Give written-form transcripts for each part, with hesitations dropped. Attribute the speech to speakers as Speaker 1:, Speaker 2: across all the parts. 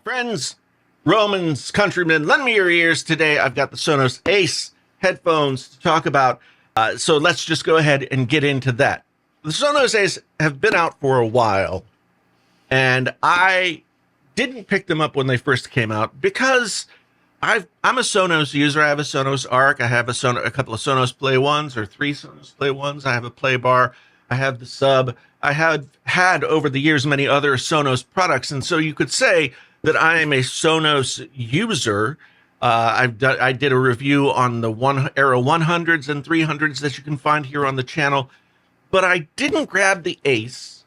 Speaker 1: Friends, Romans, countrymen, lend me your ears. Today I've got the Sonos Ace headphones to talk about. So let's just go ahead and get into that. The Sonos Ace have been out for a while, and I didn't pick them up when they first came out because I'm a Sonos user. I have a Sonos Arc. I have a couple of Sonos Play Ones or three Sonos Play Ones. I have a Play Bar. I have the Sub. I have had over the years many other Sonos products, and so you could say that I am a Sonos user. I did a review on the Era 100s and 300s that you can find here on the channel, but I didn't grab the Ace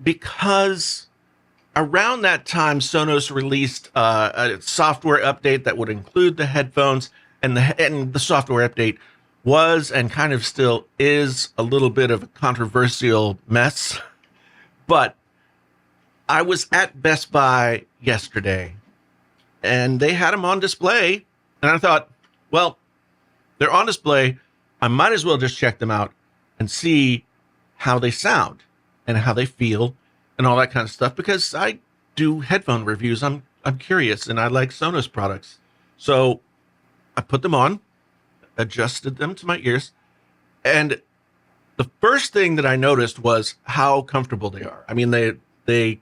Speaker 1: because around that time, Sonos released a software update that would include the headphones, and the software update was and kind of still is a little bit of a controversial mess. But I was at Best Buy yesterday, and they had them on display, and I thought, well, they're on display. I might as well just check them out and see how they sound and how they feel and all that kind of stuff, because I do headphone reviews. I'm curious, and I like Sonos products. So I put them on, adjusted them to my ears, and the first thing that I noticed was how comfortable they are. I mean, they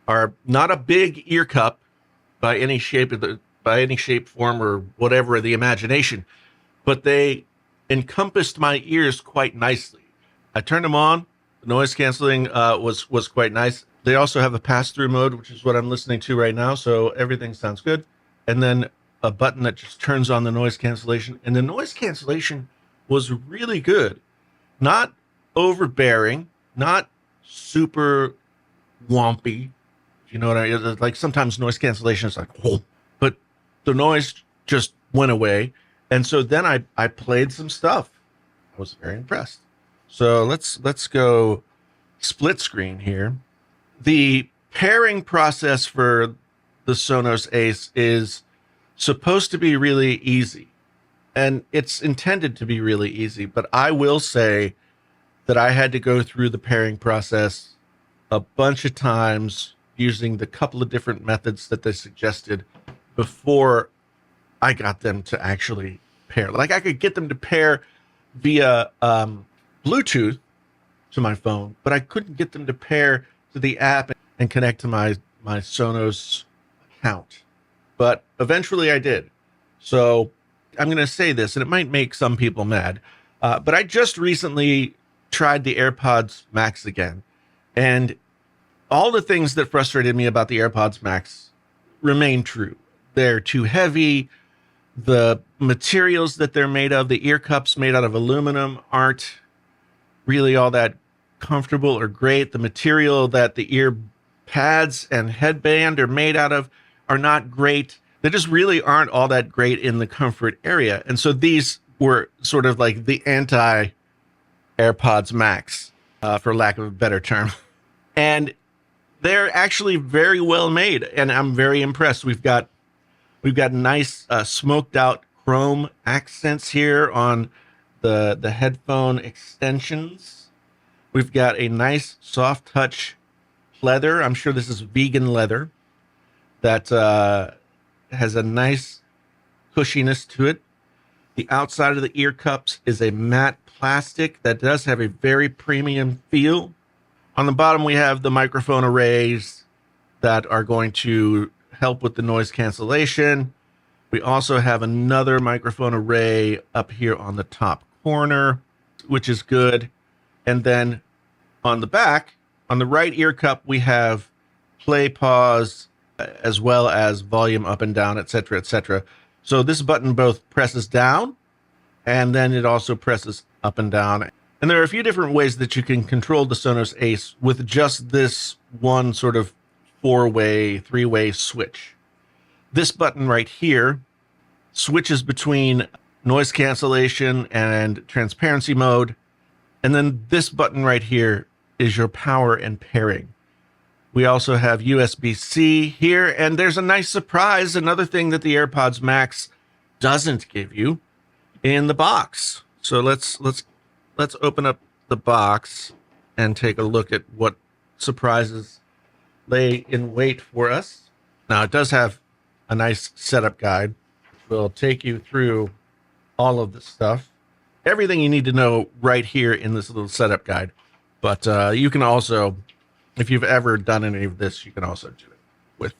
Speaker 1: are not a big ear cup by any shape form, or whatever of the imagination, but they encompassed my ears quite nicely. I turned them on. The noise canceling was quite nice. They also have a pass-through mode, which is what I'm listening to right now, so everything sounds good. And then a button that just turns on the noise cancellation, and the noise cancellation was really good. Not overbearing, not super wompy. You know what I mean? Like sometimes noise cancellation is like, oh, but the noise just went away. And so then I played some stuff. I was very impressed. So let's go split screen here. The pairing process for the Sonos Ace is supposed to be really easy, and it's intended to be really easy, but I will say that I had to go through the pairing process a bunch of times using the couple of different methods that they suggested before I got them to actually pair. Like, I could get them to pair via Bluetooth to my phone, but I couldn't get them to pair to the app and connect to my Sonos account. But eventually I did. So I'm going to say this, and it might make some people mad, but I just recently tried the AirPods Max again, and all the things that frustrated me about the AirPods Max remain true. They're too heavy. The materials that they're made of, the ear cups made out of aluminum, aren't really all that comfortable or great. The material that the ear pads and headband are made out of are not great. They just really aren't all that great in the comfort area. And so these were sort of like the anti AirPods Max, for lack of a better term. And they're actually very well made, and I'm very impressed. We've got nice smoked out chrome accents here on the headphone extensions. We've got a nice soft touch leather. I'm sure this is vegan leather that has a nice cushiness to it. The outside of the ear cups is a matte plastic that does have a very premium feel. On the bottom, we have the microphone arrays that are going to help with the noise cancellation. We also have another microphone array up here on the top corner, which is good. And then on the back, on the right ear cup, we have play, pause, as well as volume up and down, etc., etc. So this button both presses down, and then it also presses up and down. And there are a few different ways that you can control the Sonos Ace with just this one sort of three-way switch. This button right here switches between noise cancellation and transparency mode. And then this button right here is your power and pairing. We also have USB-C here, and there's a nice surprise, another thing that the AirPods Max doesn't give you in the box. So let's open up the box and take a look at what surprises lay in wait for us. Now, it does have a nice setup guide, which will take you through all of this stuff. Everything you need to know right here in this little setup guide. But you can also, if you've ever done any of this, you can also do it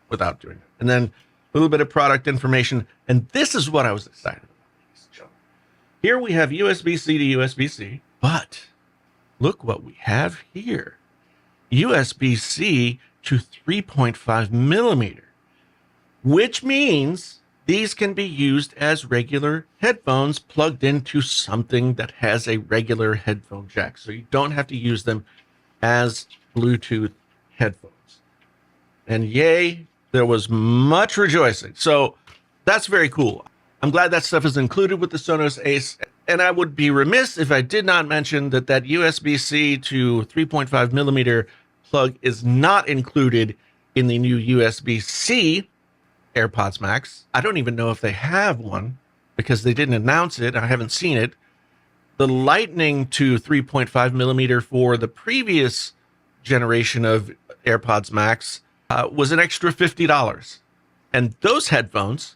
Speaker 1: without doing it. And then a little bit of product information. And this is what I was excited about. Here we have USB-C to USB-C, but look what we have here. USB-C to 3.5 millimeter, which means these can be used as regular headphones plugged into something that has a regular headphone jack. So you don't have to use them as Bluetooth headphones. And yay, there was much rejoicing. So that's very cool. I'm glad that stuff is included with the Sonos Ace. And I would be remiss if I did not mention that USB-C to 3.5 millimeter plug is not included in the new USB-C AirPods Max. I don't even know if they have one because they didn't announce it. I haven't seen it. The Lightning to 3.5 millimeter for the previous generation of AirPods Max was an extra $50. And those headphones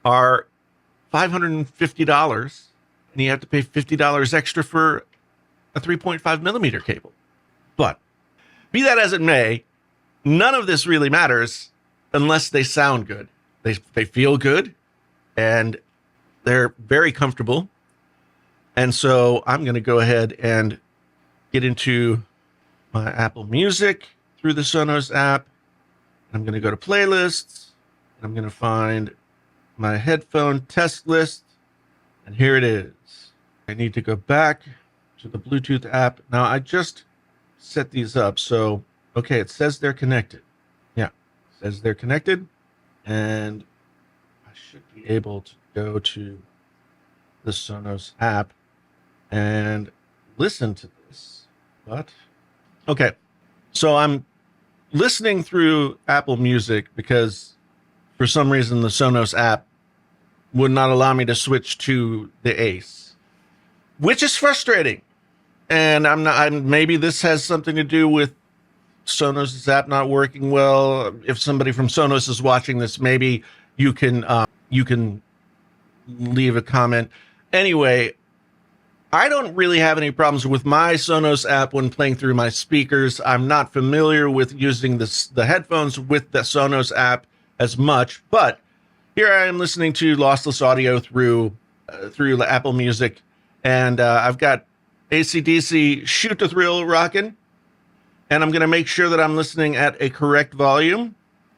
Speaker 1: are $550, and you have to pay $50 extra for a 3.5 millimeter cable. But be that as it may, none of this really matters unless they sound good. They feel good, and they're very comfortable. And so I'm going to go ahead and get into my Apple Music through the Sonos app. I'm going to go to playlists. I'm going to find my headphone test list, and here it is. I need to go back to the Bluetooth app. Now, I just set these up, so okay, it says they're connected. Yeah, it says they're connected, and I should be able to go to the Sonos app and listen to this. But okay, so I'm listening through Apple Music because for some reason the Sonos app would not allow me to switch to the Ace, which is frustrating. And maybe this has something to do with Sonos' app not working well. If somebody from Sonos is watching this, maybe you can leave a comment. Anyway, I don't really have any problems with my Sonos app when playing through my speakers. I'm not familiar with using the headphones with the Sonos app as much, but here I am listening to lossless audio through the Apple Music, and I've got AC/DC Shoot to Thrill rocking, and I'm going to make sure that I'm listening at a correct volume.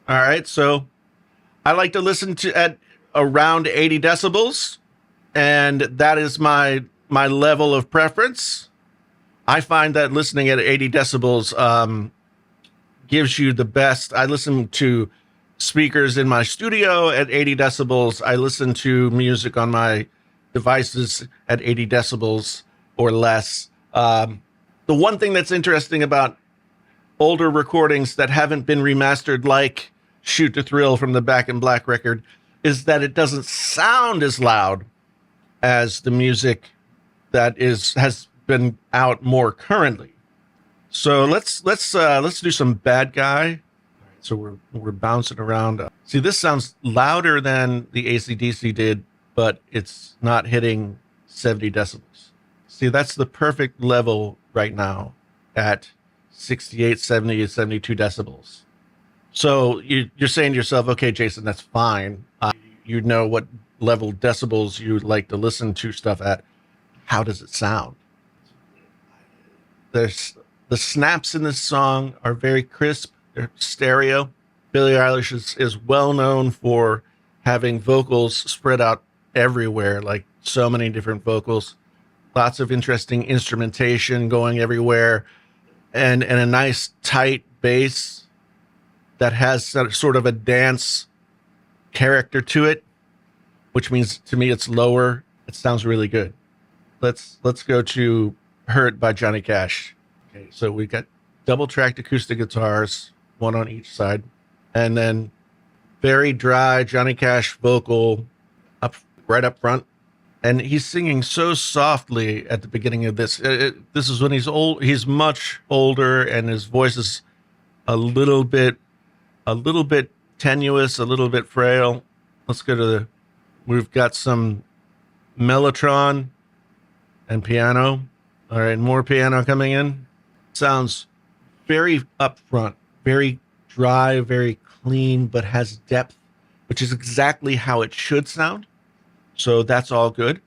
Speaker 1: All right, so I like to listen to at around 80 decibels, and that is my level of preference. I find that listening at 80 decibels gives you the best. I listen to speakers in my studio at 80 decibels. I listen to music on my devices at 80 decibels or less. The one thing that's interesting about older recordings that haven't been remastered, like Shoot to Thrill from the Back in Black record, is that it doesn't sound as loud as the music that has been out more currently. So let's do some Bad Guy. So we're bouncing around. See, this sounds louder than the AC/DC did, but it's not hitting 70 decibels. See, that's the perfect level right now at 68, 70, 72 decibels. So you're saying to yourself, okay, Jason, that's fine. You know what level decibels you like to listen to stuff at. How does it sound? The snaps in this song are very crisp. They're stereo. Billie Eilish is well known for having vocals spread out everywhere, like so many different vocals. Lots of interesting instrumentation going everywhere, and a nice tight bass that has sort of a dance character to it, which means to me it's lower. It sounds really good. Let's go to Hurt by Johnny Cash. Okay, so we got double tracked acoustic guitars, one on each side, and then very dry Johnny Cash vocal right up front. And he's singing so softly at the beginning of this. This is when he's old. He's much older, and his voice is a little bit a little bit tenuous, a little bit frail. Let's go to we've got some mellotron and piano. All right, more piano coming in. Sounds very upfront, very dry, very clean, but has depth, which is exactly how it should sound. So that's all good.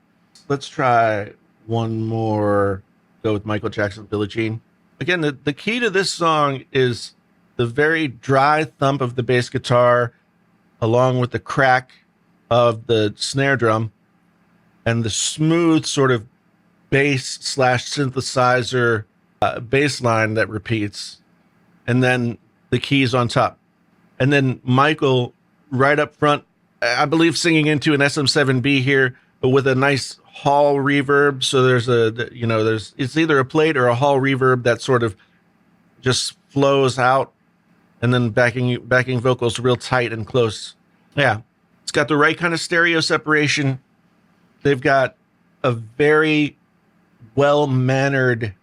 Speaker 1: Let's try one more. Go with Michael Jackson, Billie Jean. Again, the key to this song is the very dry thump of the bass guitar, along with the crack of the snare drum, and the smooth sort of bass slash synthesizer bass line that repeats, and then the keys on top. And then Michael right up front, I believe singing into an SM7B here, but with a nice hall reverb. So there's it's either a plate or a hall reverb that sort of just flows out, and then backing vocals real tight and close. Yeah, it's got the right kind of stereo separation. They've got a very well-mannered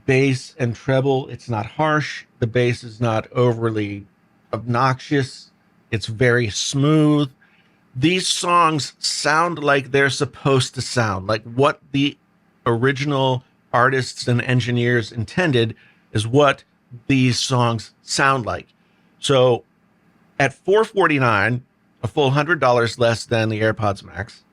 Speaker 1: bass and treble. It's not harsh. The bass is not overly obnoxious. It's very smooth. These songs sound like they're supposed to sound, like what the original artists and engineers intended is what these songs sound like. So at $449, a full $100 less than the AirPods Max,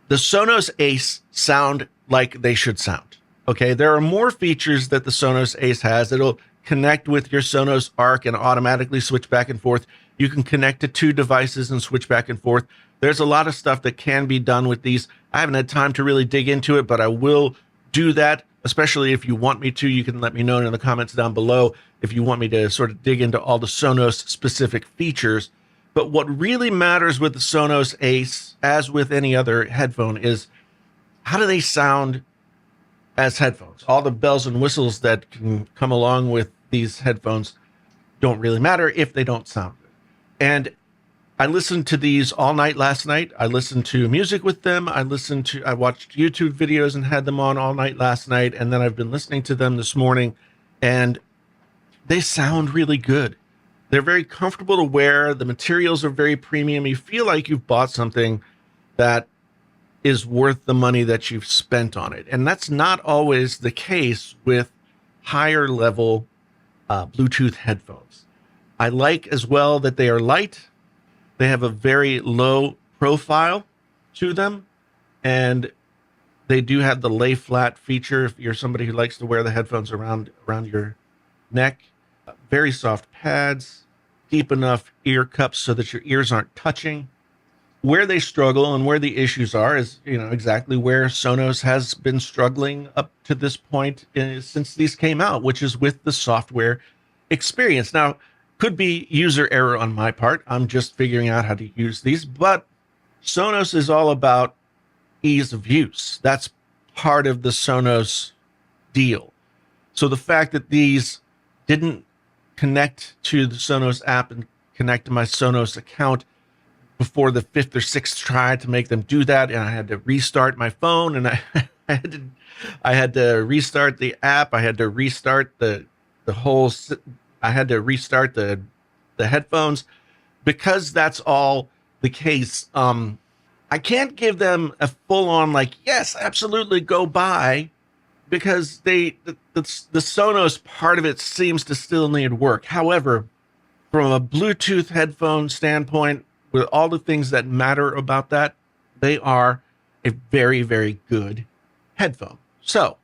Speaker 1: the Sonos Ace sound like they should sound. Okay, there are more features that the Sonos Ace has. It'll connect with your Sonos Arc and automatically switch back and forth. You can connect to two devices and switch back and forth. There's a lot of stuff that can be done with these. I haven't had time to really dig into it, but I will do that, especially if you want me to. You can let me know in the comments down below if you want me to sort of dig into all the Sonos specific features. But what really matters with the Sonos Ace, as with any other headphone, is how do they sound as headphones? All the bells and whistles that can come along with these headphones don't really matter if they don't sound good. And I listened to these all night last night. I listened to music with them. I watched YouTube videos and had them on all night last night. And then I've been listening to them this morning, and they sound really good. They're very comfortable to wear. The materials are very premium. You feel like you've bought something that is worth the money that you've spent on it. And that's not always the case with higher level Bluetooth headphones. I like as well that they are light. They have a very low profile to them, and they do have the lay flat feature if you're somebody who likes to wear the headphones around your neck. Very soft pads, deep enough ear cups so that your ears aren't touching. Where they struggle and where the issues are is, exactly where Sonos has been struggling up to this point since these came out, which is with the software experience. Now, could be user error on my part. I'm just figuring out how to use these, but Sonos is all about ease of use. That's part of the Sonos deal. So the fact that these didn't connect to the Sonos app and connect to my Sonos account before the fifth or sixth try to make them do that, and I had to restart my phone, and I had to restart the app. I had to restart I had to restart the headphones. Because that's all the case, I can't give them a full-on yes, absolutely go buy, because the Sonos part of it seems to still need work. However, from a Bluetooth headphone standpoint, with all the things that matter about that, they are a very, very good headphone. So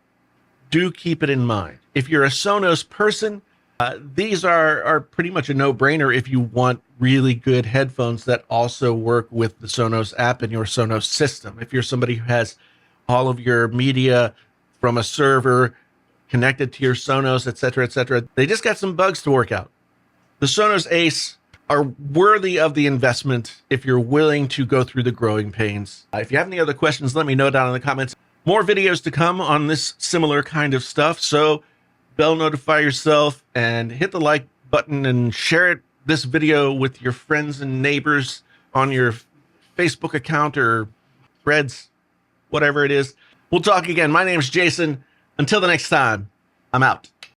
Speaker 1: do keep it in mind. If you're a Sonos person, these are pretty much a no-brainer if you want really good headphones that also work with the Sonos app and your Sonos system. If you're somebody who has all of your media from a server connected to your Sonos, et cetera, they just got some bugs to work out. The Sonos Ace are worthy of the investment if you're willing to go through the growing pains. If you have any other questions, let me know down in the comments. More videos to come on this similar kind of stuff. So bell notify yourself and hit the like button and share this video with your friends and neighbors on your Facebook account or Threads, whatever it is. We'll talk again. My name's Jason. Until the next time, I'm out.